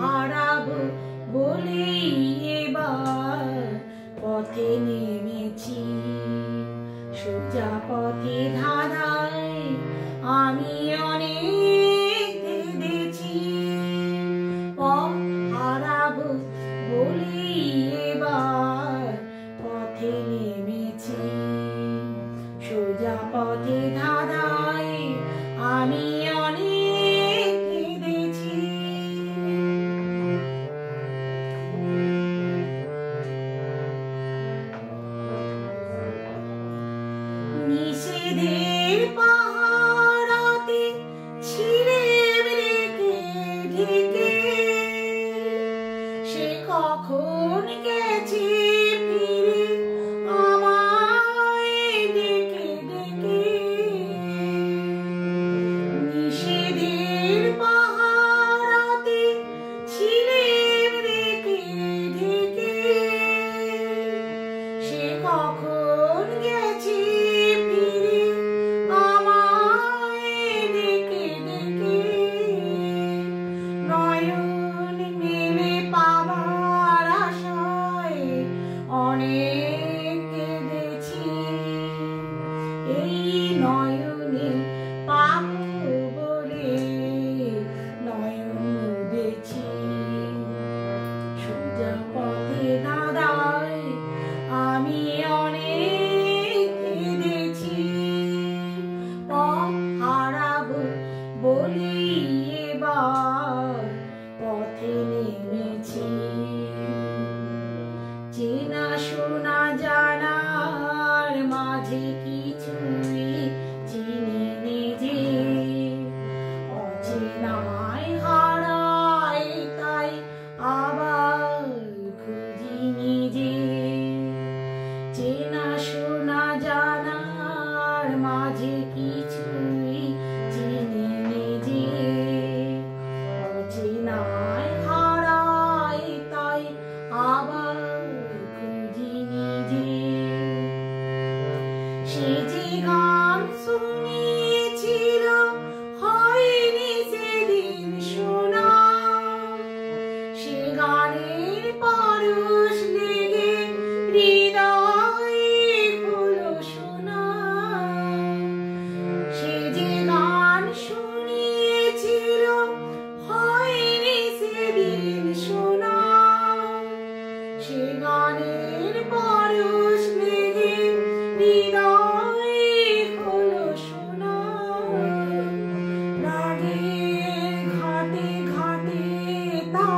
হারাবো বলেই এবার পথে নেমেছি, সোজা পথে ধাঁধায় আমি অনেক কেঁদেছি। পথ হারাবো বলেই এবার পথে নেমেছি, সোজা পথে ধাঁধায় আমি অনেক কেঁদেছি। নিষেধের পাহারাতে ছিলেম রেখে ঢেকে, সে কখন গেছে ফিরে আমায় ডেকে ডেকে। নিষেধের পাহারাতে ছিলেম রেখে ঢেকে, সে কখন গেছে ফিরে আমায় ডেকে ডেকে। নয়ন মেলে পাবার আশায় অনেক কেঁদেছি, এই নয়নে পাবো বলে নয়ন মুদেছি। সোজা পথে ধাঁধায় আমি অনেক কেঁদেছি, পথ হারাবো বলেই এবার পথে নেমেছি। চেনা শোনা জানার মাঝে কিছুই চিনি নিজে, অচেনায় হারাই তাই আবার খুঁজি নিজে। চেনা শোনা জানার মাঝে কিছুই চিনি নিজে, অচেনায় হারাই তাই আবার খুঁজি নিজে। সে যে গান শুনিয়েছিল হয়নি সেদিন শোনা, সে গানের পরশ লেগে হৃদয়ে হলো শোনা। সে যে গান শুনিয়েছিল হয়নি সেদিন শোনা, সে গানের পরশ লেগে হৃদয়ে হলো শোনা। রাগের ঘাটে ঘাটে তা